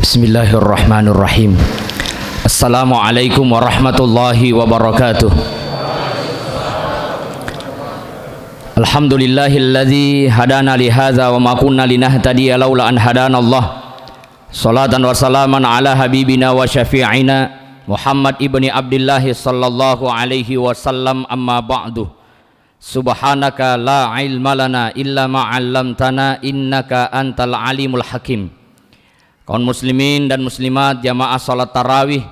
Bismillahirrahmanirrahim. Assalamualaikum warahmatullahi wabarakatuh. Alhamdulillahilladzi hadana li hadza wa ma kunna linahtadiya laula an hadanallah. Salatan wa salaman ala habibina wa syafi'ina Muhammad ibni Abdullah sallallahu alaihi wasallam, amma ba'du. Subhanaka la ilma lana illa ma 'allamtana innaka antal alimul hakim. Kaum muslimin dan muslimat jamaah salat tarawih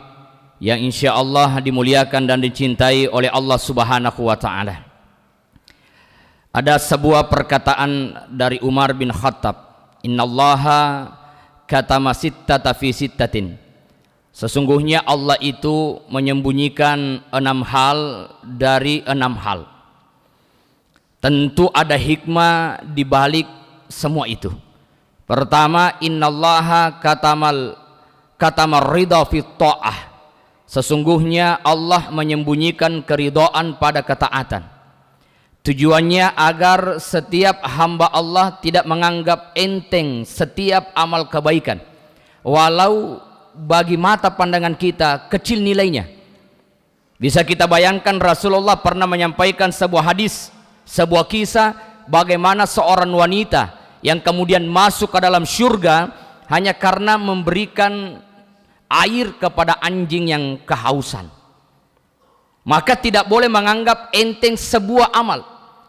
yang insyaallah dimuliakan dan dicintai oleh Allah Subhanahu wa taala. Ada sebuah perkataan dari Umar bin Khattab, innallaha katama sittata fi sittatin. Sesungguhnya Allah itu menyembunyikan 6 hal dari 6 hal. Tentu ada hikmah di balik semua itu. Pertama, innallaha katamar ridha fi ta'ah. Sesungguhnya Allah menyembunyikan keridhaan pada ketaatan. Tujuannya agar setiap hamba Allah tidak menganggap enteng setiap amal kebaikan, walau bagi mata pandangan kita kecil nilainya. Bisa kita bayangkan, Rasulullah pernah menyampaikan sebuah hadis, sebuah kisah bagaimana seorang wanita yang kemudian masuk ke dalam surga hanya karena memberikan air kepada anjing yang kehausan. Maka tidak boleh menganggap enteng sebuah amal,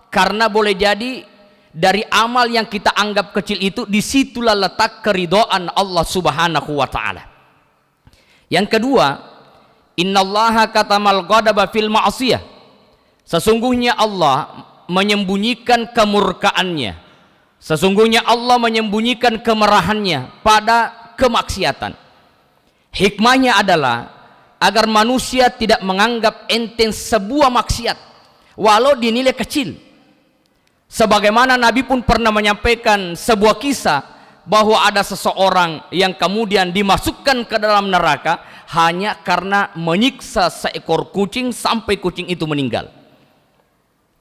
karena boleh jadi dari amal yang kita anggap kecil itu disitulah letak keridhaan Allah Subhanahu wa ta'ala. Yang kedua, innallaha katamal ghadaba fil ma'siyah. Sesungguhnya Allah menyembunyikan kemurkaannya, sesungguhnya Allah menyembunyikan kemarahannya pada kemaksiatan. Hikmahnya adalah agar manusia tidak menganggap enteng sebuah maksiat walau dinilai kecil. Sebagaimana Nabi pun pernah menyampaikan sebuah kisah bahwa ada seseorang yang kemudian dimasukkan ke dalam neraka hanya karena menyiksa seekor kucing sampai kucing itu meninggal.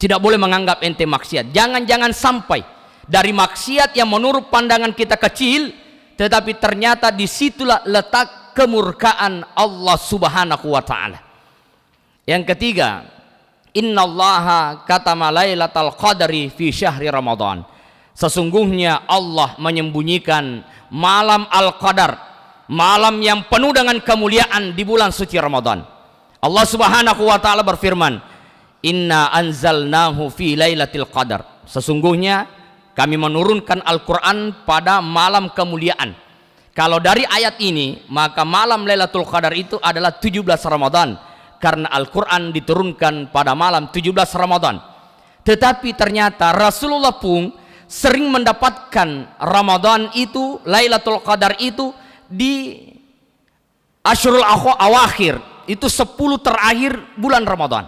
Tidak boleh menganggap enteng maksiat. Jangan sampai dari maksiat yang menurut pandangan kita kecil, tetapi ternyata disitulah letak kemurkaan Allah Subhanahu wa ta'ala. Yang ketiga, innallaha katama lailatal qadri fi syahri Ramadan. Sesungguhnya Allah menyembunyikan malam Al-Qadar, malam yang penuh dengan kemuliaan di bulan suci Ramadan. Allah Subhanahu wa ta'ala berfirman, inna anzalnahu fi lailatul qadar. Sesungguhnya kami menurunkan Al-Quran pada malam kemuliaan. Kalau dari ayat ini, maka malam Lailatul Qadar itu adalah 17 Ramadan, karena Al-Quran diturunkan pada malam 17 Ramadan. Tetapi ternyata Rasulullah pun sering mendapatkan Ramadan itu, Lailatul Qadar itu di Asyrul Awakhir, itu 10 terakhir bulan Ramadan,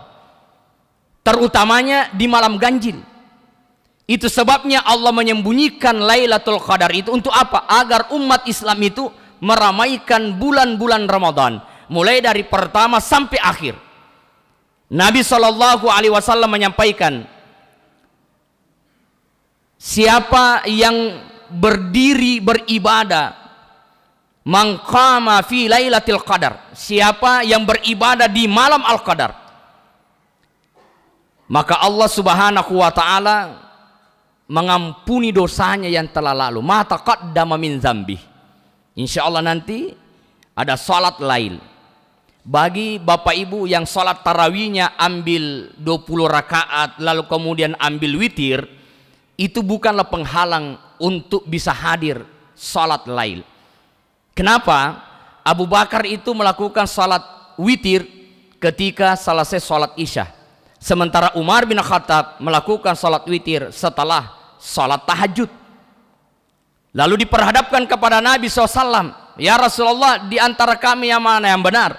terutamanya di malam ganjil. Itu sebabnya Allah menyembunyikan Lailatul Qadar itu untuk apa? Agar umat Islam itu meramaikan bulan-bulan Ramadan mulai dari pertama sampai akhir. Nabi SAW menyampaikan, siapa yang berdiri beribadah, man qama fi Lailatul Qadar, siapa yang beribadah di malam Al-Qadar, maka Allah Subhanahu wa ta'ala mengampuni dosanya yang telah lalu, ma taqaddama min dzambi. Insyaallah nanti ada salat lail. Bagi bapak ibu yang salat tarawihnya ambil 20 rakaat lalu kemudian ambil witir, itu bukanlah penghalang untuk bisa hadir salat lail. Kenapa? Abu Bakar itu melakukan salat witir ketika selesai salat Isya, sementara Umar bin Khattab melakukan salat witir setelah salat tahajud. Lalu diperhadapkan kepada Nabi SAW, ya Rasulullah, di antara kami yang mana yang benar?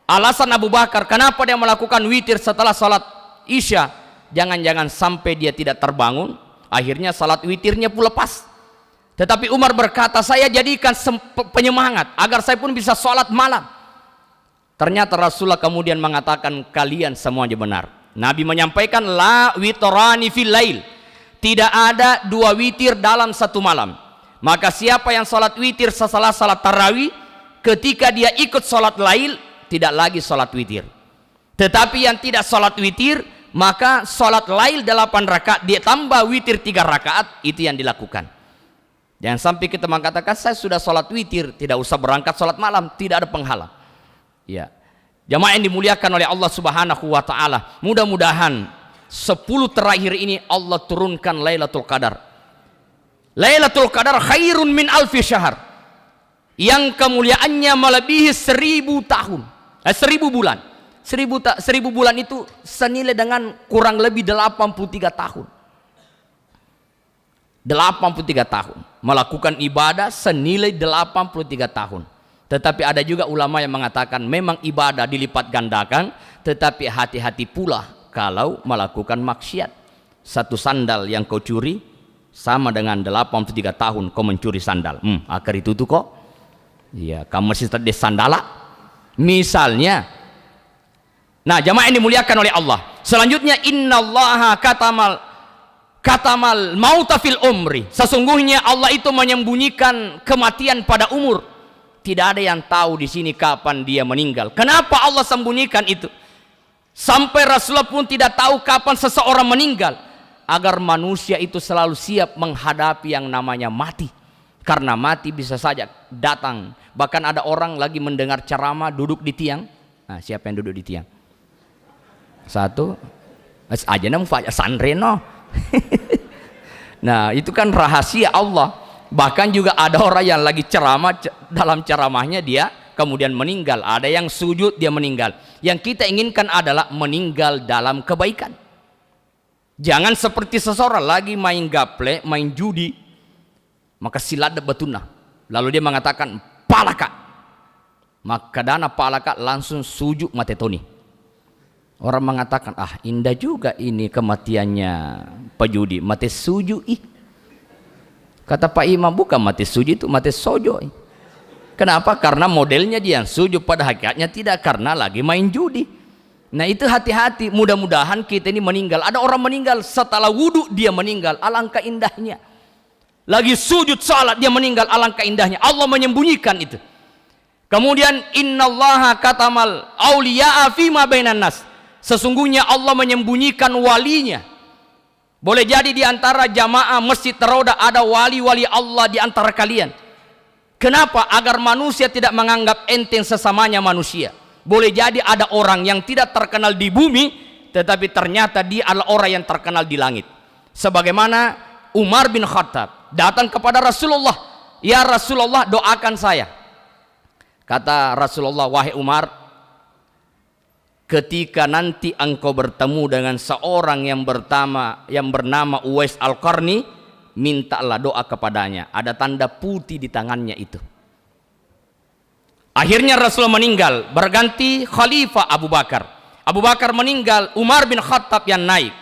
Alasan Abu Bakar, kenapa dia melakukan witir setelah salat Isya? Jangan-jangan sampai dia tidak terbangun, akhirnya salat witirnya pun lepas. Tetapi Umar berkata, saya jadikan penyemangat agar saya pun bisa salat malam. Ternyata Rasulullah kemudian mengatakan, kalian semuanya benar. Nabi menyampaikan, la witrani fil lail, tidak ada 2 witir dalam 1 malam. Maka siapa yang sholat witir setelah sholat tarawih, ketika dia ikut sholat lail, tidak lagi sholat witir. Tetapi yang tidak sholat witir, maka sholat lail 8 rakaat, dia tambah witir 3 rakaat, itu yang dilakukan. Jangan sampai kita mengatakan saya sudah sholat witir, tidak usah berangkat sholat malam, tidak ada penghalang. Ya, jamaah yang dimuliakan oleh Allah Subhanahu wa Ta'ala, mudah-mudahan 10 terakhir ini Allah turunkan Lailatul Qadar. Lailatul Qadar khairun min alfi syahr, yang kemuliaannya melebihi 1000 tahun, 1000 bulan. 1000 bulan itu senilai dengan kurang lebih 83 tahun. 83 tahun melakukan ibadah senilai 83 tahun. Tetapi ada juga ulama yang mengatakan memang ibadah dilipat gandakan, tetapi hati-hati pula kalau melakukan maksiat. Satu sandal yang kau curi sama dengan 83 tahun kau mencuri sandal. Akar itu tuh kok. Iya, kamu masih tadi sandala. Misalnya. Nah, jamaah yang dimuliakan oleh Allah. Selanjutnya, innallaha katamal mauta fil umri. Sesungguhnya Allah itu menyembunyikan kematian pada umur. Tidak ada yang tahu di sini kapan dia meninggal. Kenapa Allah sembunyikan itu? Sampai Rasulullah pun tidak tahu kapan seseorang meninggal, agar manusia itu selalu siap menghadapi yang namanya mati. Karena mati bisa saja datang. Bahkan ada orang lagi mendengar ceramah duduk di tiang. Nah, siapa yang duduk di tiang? Satu aja namun sanreno. Nah, itu kan rahasia Allah. Bahkan juga ada orang yang lagi ceramah, dalam ceramahnya dia kemudian meninggal. Ada yang sujud, dia meninggal. Yang kita inginkan adalah meninggal dalam kebaikan. Jangan seperti seseorang lagi main gaple, main judi, maka silat betuna, lalu dia mengatakan palaka, maka dana palaka langsung sujud matetoni. Orang mengatakan, indah juga ini kematiannya pejudi, mati sujud. Kata Pak Imam, bukan mati sujud, itu mati sojo. Kenapa? Karena modelnya dia sujud, pada hakikatnya tidak, karena lagi main judi. Nah, itu hati-hati. Mudah-mudahan kita ini meninggal. Ada orang meninggal setelah wudhu dia meninggal, alangkah indahnya. Lagi sujud salat dia meninggal, alangkah indahnya. Allah menyembunyikan itu. Kemudian innallaha katamal auliya'a fima bainan nas. Sesungguhnya Allah menyembunyikan walinya. Boleh jadi di antara jamaah Masjid Roda ada wali-wali Allah di antara kalian. Kenapa? Agar manusia tidak menganggap enteng sesamanya manusia. Boleh jadi ada orang yang tidak terkenal di bumi, tetapi ternyata dia adalah orang yang terkenal di langit. Sebagaimana Umar bin Khattab datang kepada Rasulullah, ya Rasulullah, doakan saya. Kata Rasulullah, wahai Umar, ketika nanti engkau bertemu dengan seorang yang bernama Uwais Al-Qarni, mintalah doa kepadanya. Ada tanda putih di tangannya itu. Akhirnya Rasulullah meninggal, berganti Khalifah Abu Bakar. Abu Bakar meninggal, Umar bin Khattab yang naik.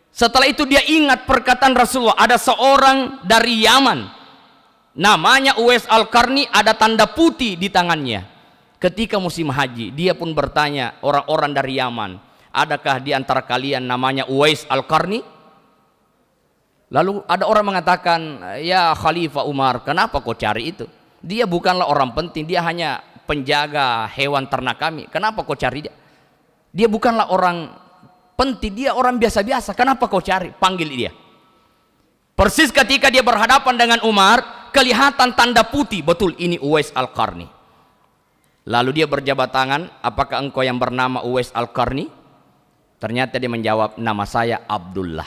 Setelah itu dia ingat perkataan Rasulullah, ada seorang dari Yaman, namanya Uwais Al-Qarni, ada tanda putih di tangannya. Ketika musim haji, dia pun bertanya orang-orang dari Yaman, adakah di antara kalian namanya Uwais Al-Qarni? Lalu ada orang mengatakan, ya Khalifah Umar, kenapa kau cari itu? Dia bukanlah orang penting, dia hanya penjaga hewan ternak kami. Kenapa kau cari dia? Dia bukanlah orang penting, dia orang biasa-biasa. Kenapa kau cari? Panggil dia. Persis ketika dia berhadapan dengan Umar, kelihatan tanda putih, betul ini Uwais Al-Qarni. Lalu dia berjabat tangan, apakah engkau yang bernama Uwais Al-Qarni? Ternyata dia menjawab, nama saya Abdullah.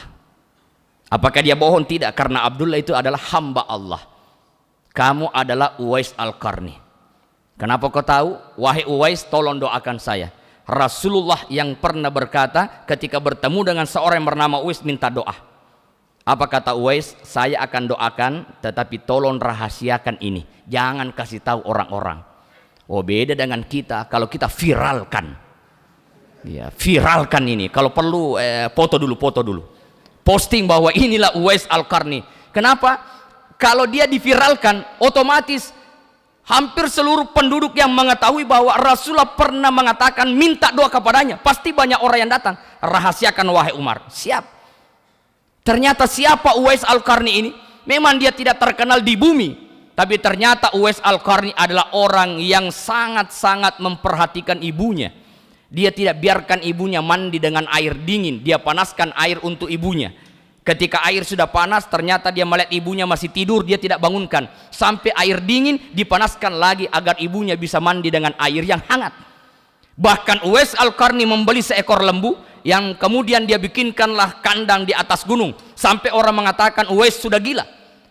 Apakah dia bohong? Tidak, karena Abdullah itu adalah hamba Allah. Kamu adalah Uwais Al-Qarni. Kenapa kau tahu? Wahai Uwais, tolong doakan saya. Rasulullah yang pernah berkata ketika bertemu dengan seorang yang bernama Uwais, minta doa. Apa kata Uwais? Saya akan doakan, tetapi tolong rahasiakan ini. Jangan kasih tahu orang-orang. Oh, beda dengan kita, kalau kita viralkan. Ya, viralkan ini. Kalau perlu foto dulu. Posting bahwa inilah Uwais Al-Qarni. Kenapa? Kalau dia diviralkan, otomatis hampir seluruh penduduk yang mengetahui bahwa Rasulullah pernah mengatakan minta doa kepadanya, pasti banyak orang yang datang. Rahasiakan wahai Umar. Siap. Ternyata siapa Uwais Al-Qarni ini? memang dia tidak terkenal di bumi, tapi ternyata Uwais Al-Qarni adalah orang yang sangat-sangat memperhatikan ibunya. Dia tidak biarkan ibunya mandi dengan air dingin, dia panaskan air untuk ibunya. Ketika air sudah panas, ternyata dia melihat ibunya masih tidur, dia tidak bangunkan sampai air dingin dipanaskan lagi agar ibunya bisa mandi dengan air yang hangat. Bahkan Uwais Al-Qarni membeli seekor lembu yang kemudian dia bikinkanlah kandang di atas gunung, sampai orang mengatakan Uwais sudah gila.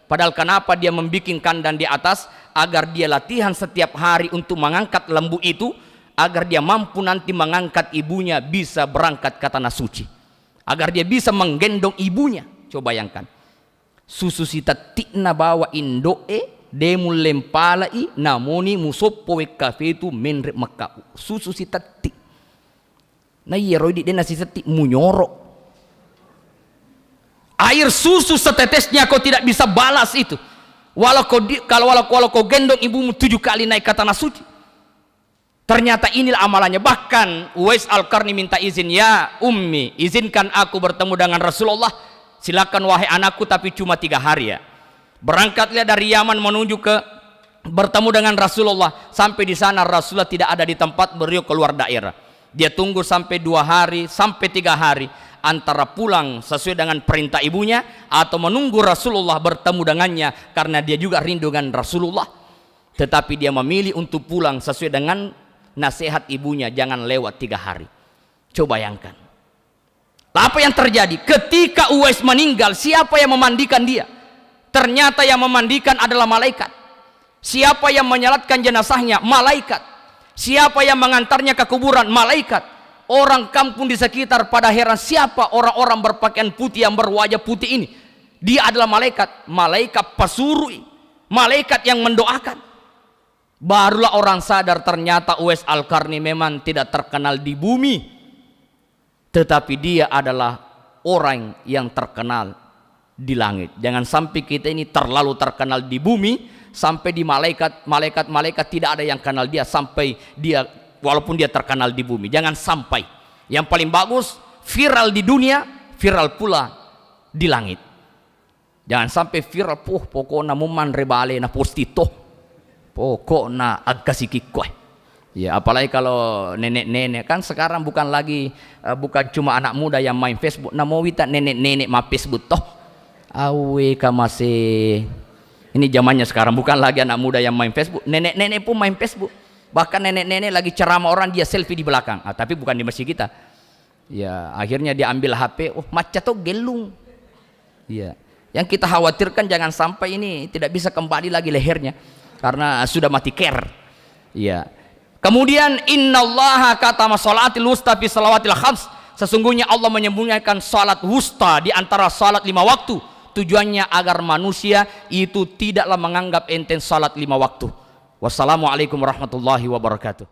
Padahal kenapa dia membuat kandang di atas? Agar dia latihan setiap hari untuk mengangkat lembu itu, agar dia mampu nanti mengangkat ibunya bisa berangkat ke tanah suci, agar dia bisa menggendong ibunya. Coba bayangkan, susu sita tikna bawa indoe demul lempalai namoni musopo kafetu menre maka susu sita tik na yero di nasi seti munyoro, air susu setetesnya kau tidak bisa balas itu, walau kau gendong ibumu 7 kali naik ke tanah suci. Ternyata inilah amalannya. Bahkan Uwais Al-Qarni minta izin, ya ummi, izinkan aku bertemu dengan Rasulullah. Silakan wahai anakku, tapi cuma 3 hari ya. Berangkatlah dari Yaman menuju ke bertemu dengan Rasulullah. Sampai di sana Rasulullah tidak ada di tempat, beliau keluar daerah. Dia tunggu sampai 2 hari sampai 3 hari, antara pulang sesuai dengan perintah ibunya atau menunggu Rasulullah bertemu dengannya karena dia juga rindu dengan Rasulullah. Tetapi dia memilih untuk pulang sesuai dengan nasihat ibunya, jangan lewat 3 hari. Coba bayangkan apa yang terjadi ketika Uwais meninggal. Siapa yang memandikan dia? Ternyata yang memandikan adalah malaikat. Siapa yang menyalatkan jenazahnya? Malaikat. Siapa yang mengantarnya ke kuburan? Malaikat. Orang kampung di sekitar pada heran, siapa orang-orang berpakaian putih yang berwajah putih ini? Dia adalah malaikat. Malaikat pasurui, malaikat yang mendoakan. Barulah orang sadar ternyata Uwais Al-Qarni memang tidak terkenal di bumi, tetapi dia adalah orang yang terkenal di langit. Jangan sampai kita ini terlalu terkenal di bumi sampai di malaikat tidak ada yang kenal dia, sampai dia walaupun dia terkenal di bumi. Jangan sampai. Yang paling bagus viral di dunia, viral pula di langit. Jangan sampai viral pokoknya muman rebale na postito, pokoknya agak sikikoy. Ya, apalagi kalau nenek-nenek kan sekarang bukan lagi bukan cuma anak muda yang main Facebook, namo wita nenek-nenek ma Facebook toh. Awe ka masih ini zamannya sekarang, bukan lagi anak muda yang main Facebook, nenek-nenek pun main Facebook. Bahkan nenek-nenek lagi ceramah orang dia selfie di belakang. Tapi bukan di masjid kita. Ya, akhirnya dia ambil HP, maca tuh gelung. Ya. Yang kita khawatirkan jangan sampai ini tidak bisa kembali lagi lehernya karena sudah mati care. Ya. Kemudian innallaha katama sholatil wusta fi shalawatil khams. Sesungguhnya Allah menyembunyikan salat wusta di antara salat 5 waktu. Tujuannya agar manusia itu tidaklah menganggap enteng salat 5 waktu. Wassalamualaikum warahmatullahi wabarakatuh.